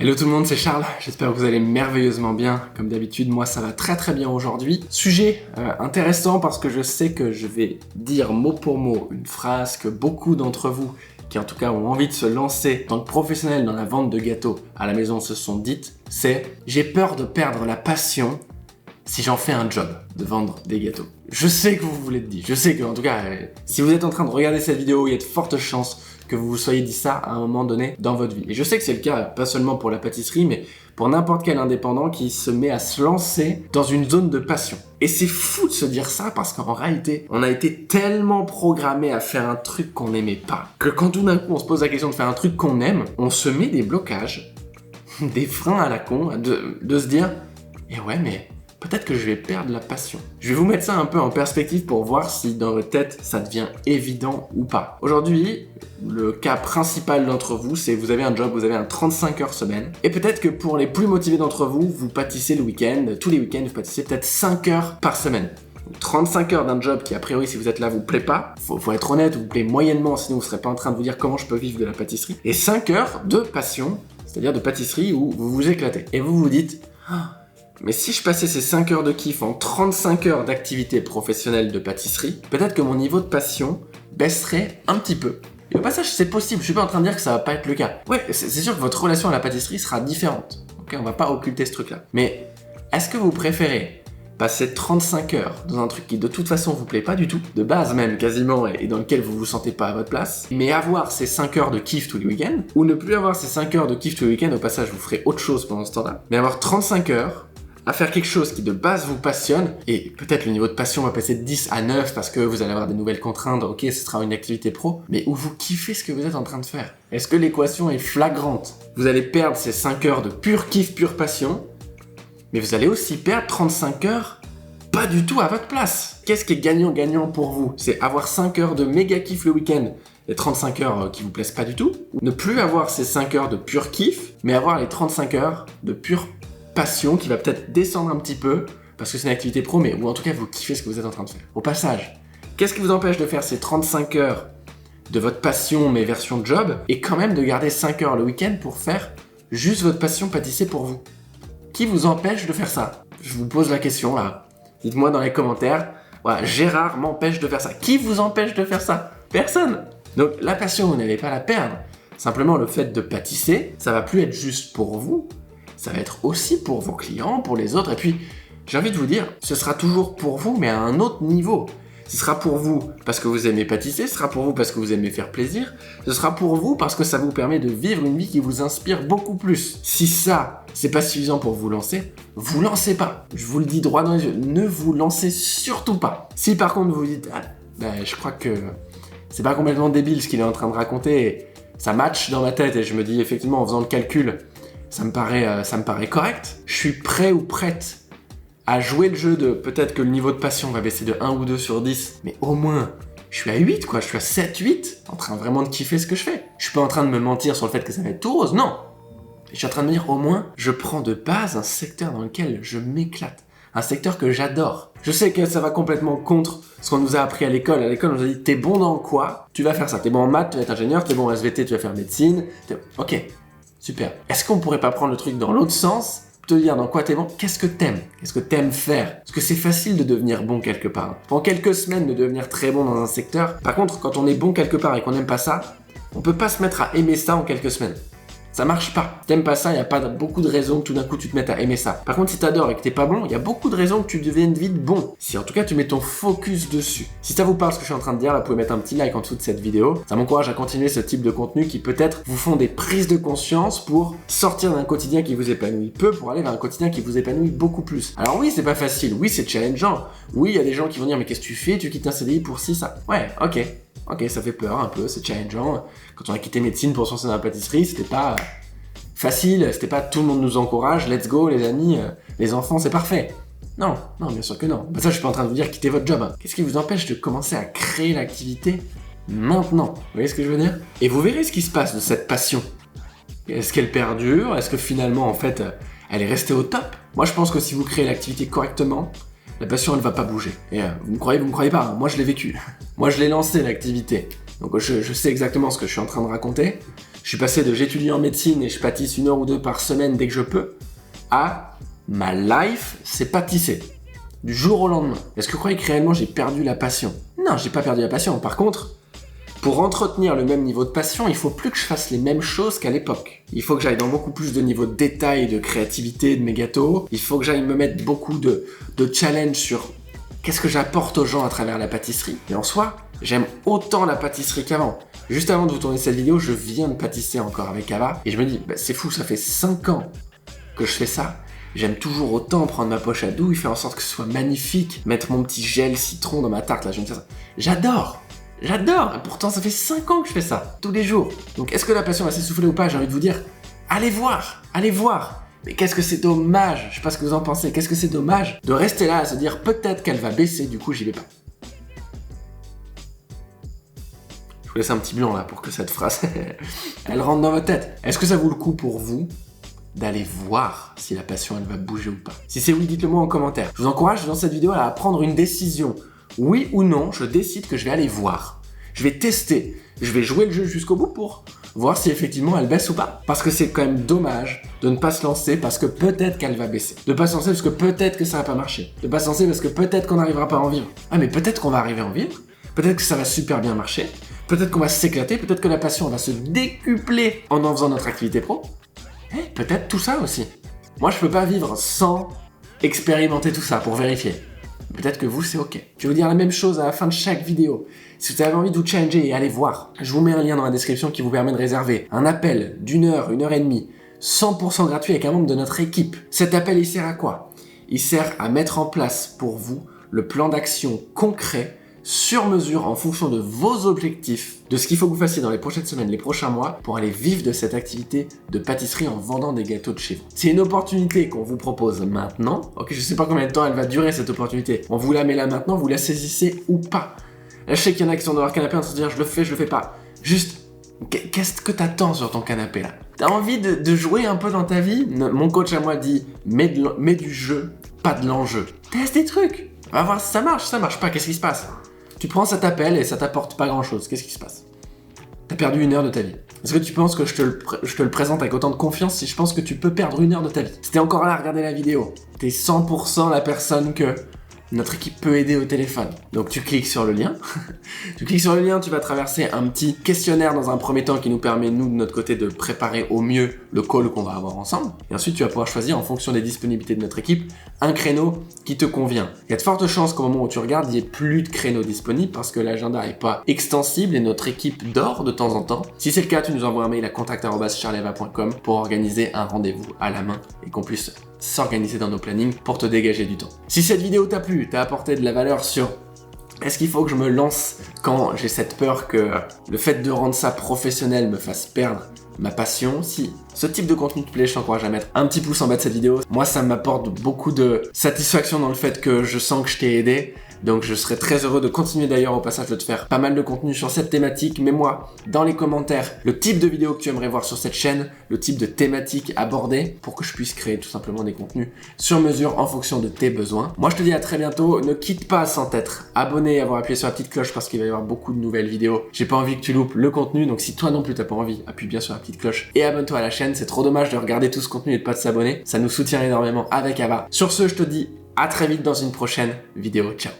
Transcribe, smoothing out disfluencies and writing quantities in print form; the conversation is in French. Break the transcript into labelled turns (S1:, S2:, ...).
S1: Hello tout le monde, c'est Charles, j'espère que vous allez merveilleusement bien. Comme d'habitude, moi ça va très très bien aujourd'hui. Sujet intéressant parce que je sais que je vais dire mot pour mot une phrase que beaucoup d'entre vous, qui en tout cas ont envie de se lancer en tant que professionnel dans la vente de gâteaux à la maison se sont dites, c'est « J'ai peur de perdre la passion si j'en fais un job de vendre des gâteaux ». Je sais que vous vous l'êtes dit, je sais que en tout cas, si vous êtes en train de regarder cette vidéo, il y a de fortes chances que vous vous soyez dit ça à un moment donné dans votre vie. Et je sais que c'est le cas, pas seulement pour la pâtisserie, mais pour n'importe quel indépendant qui se met à se lancer dans une zone de passion. Et c'est fou de se dire ça parce qu'en réalité, on a été tellement programmé à faire un truc qu'on n'aimait pas, que quand tout d'un coup on se pose la question de faire un truc qu'on aime, on se met des blocages, des freins à la con, de se dire « Eh ouais, mais peut-être que je vais perdre la passion ». Je vais vous mettre ça un peu en perspective pour voir si dans votre tête, ça devient évident ou pas. Aujourd'hui, le cas principal d'entre vous, c'est vous avez un job, vous avez un 35 heures semaine. Et peut-être que pour les plus motivés d'entre vous, vous pâtissez le week-end, tous les week-ends, vous pâtissez peut-être 5 heures par semaine. 35 heures d'un job qui, a priori, si vous êtes là, vous plaît pas. Faut être honnête, vous plaît moyennement, sinon vous serez pas en train de vous dire comment je peux vivre de la pâtisserie. Et 5 heures de passion, c'est-à-dire de pâtisserie où vous vous éclatez. Et vous vous dites, mais si je passais ces 5 heures de kiff en 35 heures d'activité professionnelle de pâtisserie, peut-être que mon niveau de passion baisserait un petit peu. Et au passage, c'est possible, je suis pas en train de dire que ça va pas être le cas. Ouais, c'est sûr que votre relation à la pâtisserie sera différente. Ok, on va pas occulter ce truc-là. Mais est-ce que vous préférez passer 35 heures dans un truc qui de toute façon vous plaît pas du tout, de base même quasiment, et dans lequel vous vous sentez pas à votre place, mais avoir ces 5 heures de kiff tous les week-ends, ou ne plus avoir ces 5 heures de kiff tous les week-ends, au passage vous ferez autre chose pendant ce temps-là, mais avoir 35 heures à faire quelque chose qui de base vous passionne, et peut-être le niveau de passion va passer de 10 à 9 parce que vous allez avoir des nouvelles contraintes, ok, ce sera une activité pro, mais où vous kiffez ce que vous êtes en train de faire. Est-ce que l'équation est flagrante? Vous allez perdre ces 5 heures de pur kiff, pure passion, mais vous allez aussi perdre 35 heures pas du tout à votre place. Qu'est-ce qui est gagnant-gagnant pour vous? C'est avoir 5 heures de méga kiff le week-end, les 35 heures qui vous plaisent pas du tout, ou ne plus avoir ces 5 heures de pur kiff, mais avoir les 35 heures de pure passion qui va peut-être descendre un petit peu parce que c'est une activité pro, mais ou en tout cas vous kiffez ce que vous êtes en train de faire. Au passage, qu'est-ce qui vous empêche de faire ces 35 heures de votre passion mais version job et quand même de garder 5 heures le week-end pour faire juste votre passion pâtisser pour vous? Qui vous empêche de faire ça? Je vous pose la question là. Dites-moi dans les commentaires. Voilà, Gérard m'empêche de faire ça. Qui vous empêche de faire ça? Personne. Donc la passion, vous n'allez pas la perdre. Simplement le fait de pâtisser, ça va plus être juste pour vous. Ça va être aussi pour vos clients, pour les autres. Et puis, j'ai envie de vous dire, ce sera toujours pour vous, mais à un autre niveau. Ce sera pour vous parce que vous aimez pâtisser, ce sera pour vous parce que vous aimez faire plaisir, ce sera pour vous parce que ça vous permet de vivre une vie qui vous inspire beaucoup plus. Si ça, c'est pas suffisant pour vous lancez pas. Je vous le dis droit dans les yeux, ne vous lancez surtout pas. Si par contre vous vous dites, je crois que c'est pas complètement débile ce qu'il est en train de raconter, ça match dans ma tête et je me dis effectivement en faisant le calcul, ça me paraît correct. Je suis prêt ou prête à jouer le jeu de peut-être que le niveau de passion va baisser de 1 ou 2 sur 10, mais au moins, je suis à 8 quoi, je suis à 7, 8, en train vraiment de kiffer ce que je fais. Je suis pas en train de me mentir sur le fait que ça va être tout rose, non. Je suis en train de me dire, au moins, je prends de base un secteur dans lequel je m'éclate. Un secteur que j'adore. Je sais que ça va complètement contre ce qu'on nous a appris à l'école. À l'école, on nous a dit, t'es bon dans quoi? Tu vas faire ça. T'es bon en maths, tu vas être ingénieur. T'es bon en SVT, tu vas faire médecine. Ok. Super. Est-ce qu'on pourrait pas prendre le truc dans l'autre sens, te dire dans quoi t'es bon? Qu'est-ce que t'aimes? Qu'est-ce que t'aimes faire? Parce que c'est facile de devenir bon quelque part. Pendant quelques semaines de devenir très bon dans un secteur. Par contre, quand on est bon quelque part et qu'on n'aime pas ça, on peut pas se mettre à aimer ça en quelques semaines. Ça marche pas. T'aimes pas ça, il y a pas beaucoup de raisons que tout d'un coup tu te mettes à aimer ça. Par contre, si t'adores et que t'es pas bon, il y a beaucoup de raisons que tu deviennes vite bon. Si en tout cas tu mets ton focus dessus. Si ça vous parle ce que je suis en train de dire, là, vous pouvez mettre un petit like en dessous de cette vidéo. Ça m'encourage à continuer ce type de contenu qui peut-être vous font des prises de conscience pour sortir d'un quotidien qui vous épanouit peu pour aller vers un quotidien qui vous épanouit beaucoup plus. Alors oui, c'est pas facile. Oui, c'est challengeant. Oui, il y a des gens qui vont dire mais qu'est-ce que tu fais? Tu quittes un CDI pour ci, ça. Ouais, ok, ça fait peur un peu, c'est challengeant. Quand on a quitté médecine pour se lancer dans la pâtisserie, c'était pas facile, c'était pas tout le monde nous encourage, let's go les amis, les enfants c'est parfait. Non, bien sûr que non. Ça je suis pas en train de vous dire quittez votre job. Qu'est-ce qui vous empêche de commencer à créer l'activité maintenant? Vous voyez ce que je veux dire? Et vous verrez ce qui se passe de cette passion. Est-ce qu'elle perdure? Est-ce que finalement en fait elle est restée au top? Moi je pense que si vous créez l'activité correctement, la passion elle va pas bouger. Et vous me croyez pas, hein, moi je l'ai vécu. Moi je l'ai lancé l'activité. Donc je sais exactement ce que je suis en train de raconter. Je suis passé de j'étudie en médecine et je pâtisse 1 heure ou 2 par semaine dès que je peux, à ma life, c'est pâtisser. Du jour au lendemain. Est-ce que vous croyez que réellement j'ai perdu la passion? Non, j'ai pas perdu la passion. Par contre, pour entretenir le même niveau de passion, il faut plus que je fasse les mêmes choses qu'à l'époque. Il faut que j'aille dans beaucoup plus de niveau de détail, de créativité de mes gâteaux. Il faut que j'aille me mettre beaucoup de challenge sur qu'est-ce que j'apporte aux gens à travers la pâtisserie. Et en soi, j'aime autant la pâtisserie qu'avant. Juste avant de vous tourner cette vidéo, je viens de pâtisser encore avec Ava. Et je me dis, c'est fou, ça fait 5 ans que je fais ça. J'aime toujours autant prendre ma poche à douille, faire en sorte que ce soit magnifique, mettre mon petit gel citron dans ma tarte, là, je me dis ça. J'adore! Et pourtant, ça fait 5 ans que je fais ça, tous les jours. Donc, est-ce que la passion va s'essouffler ou pas? J'ai envie de vous dire, allez voir! Mais qu'est-ce que c'est dommage, je sais pas ce que vous en pensez, qu'est-ce que c'est dommage de rester là à se dire peut-être qu'elle va baisser, du coup, j'y vais pas. Je vous laisse un petit blanc là pour que cette phrase, elle rentre dans votre tête. Est-ce que ça vaut le coup pour vous d'aller voir si la passion elle va bouger ou pas? Si c'est oui, dites-le moi en commentaire. Je vous encourage dans cette vidéo à prendre une décision. Oui ou non, je décide que je vais aller voir. Je vais tester. Je vais jouer le jeu jusqu'au bout pour voir si effectivement elle baisse ou pas. Parce que c'est quand même dommage de ne pas se lancer parce que peut-être qu'elle va baisser. De pas se lancer parce que peut-être que ça va pas marcher. De pas se lancer parce que peut-être qu'on n'arrivera pas à en vivre. Ah mais peut-être qu'on va arriver à en vivre. Peut-être que ça va super bien marcher. Peut-être qu'on va s'éclater. Peut-être que la passion va se décupler en faisant notre activité pro. Et peut-être tout ça aussi. Moi, je peux pas vivre sans expérimenter tout ça pour vérifier. Peut-être que vous, c'est ok. Je vais vous dire la même chose à la fin de chaque vidéo. Si vous avez envie de vous challenger et aller voir, je vous mets un lien dans la description qui vous permet de réserver un appel d'1 heure, 1 heure et demie, 100% gratuit avec un membre de notre équipe. Cet appel, il sert à quoi? Il sert à mettre en place pour vous le plan d'action concret sur mesure en fonction de vos objectifs, de ce qu'il faut que vous fassiez dans les prochaines semaines, les prochains mois, pour aller vivre de cette activité de pâtisserie en vendant des gâteaux de chez vous. C'est une opportunité qu'on vous propose maintenant. Ok, je sais pas combien de temps elle va durer cette opportunité. On vous la met là maintenant, vous la saisissez ou pas. Là, je sais qu'il y en a qui sont dans leur canapé en train de se dire je le fais pas. Juste, qu'est-ce que t'attends sur ton canapé là? T'as envie de jouer un peu dans ta vie? Mon coach à moi dit mets du jeu, pas de l'enjeu. Teste des trucs. On va voir si ça marche pas, qu'est-ce qui se passe? Tu prends, ça t'appelle et ça t'apporte pas grand-chose. Qu'est-ce qui se passe? T'as perdu 1 heure de ta vie. Est-ce que tu penses que je te le présente avec autant de confiance si je pense que tu peux perdre 1 heure de ta vie? Si t'es encore là à regarder la vidéo, t'es 100% la personne que notre équipe peut aider au téléphone. Donc tu cliques sur le lien. Tu vas traverser un petit questionnaire dans un premier temps qui nous permet, nous, de notre côté, de préparer au mieux le call qu'on va avoir ensemble. Et ensuite, tu vas pouvoir choisir, en fonction des disponibilités de notre équipe, un créneau qui te convient. Il y a de fortes chances qu'au moment où tu regardes, il n'y ait plus de créneaux disponibles parce que l'agenda n'est pas extensible et notre équipe dort de temps en temps. Si c'est le cas, tu nous envoies un mail à contact@charlieva.com pour organiser un rendez-vous à la main et qu'on puisse s'organiser dans nos plannings pour te dégager du temps. Si cette vidéo t'a plu, t'a apporté de la valeur sur est-ce qu'il faut que je me lance quand j'ai cette peur que le fait de rendre ça professionnel me fasse perdre ma passion? Si ce type de contenu te plaît, je t'encourage à mettre un petit pouce en bas de cette vidéo. Moi, ça m'apporte beaucoup de satisfaction dans le fait que je sens que je t'ai aidé. Donc je serais très heureux de continuer d'ailleurs au passage de te faire pas mal de contenu sur cette thématique. Mets-moi dans les commentaires le type de vidéo que tu aimerais voir sur cette chaîne, le type de thématique abordée pour que je puisse créer tout simplement des contenus sur mesure en fonction de tes besoins. Moi je te dis à très bientôt, ne quitte pas sans t'être abonné et avoir appuyé sur la petite cloche parce qu'il va y avoir beaucoup de nouvelles vidéos. J'ai pas envie que tu loupes le contenu, donc si toi non plus t'as pas envie, appuie bien sur la petite cloche et abonne-toi à la chaîne. C'est trop dommage de regarder tout ce contenu et de pas s'abonner, ça nous soutient énormément avec Ava. Sur ce, je te dis à très vite dans une prochaine vidéo. Ciao.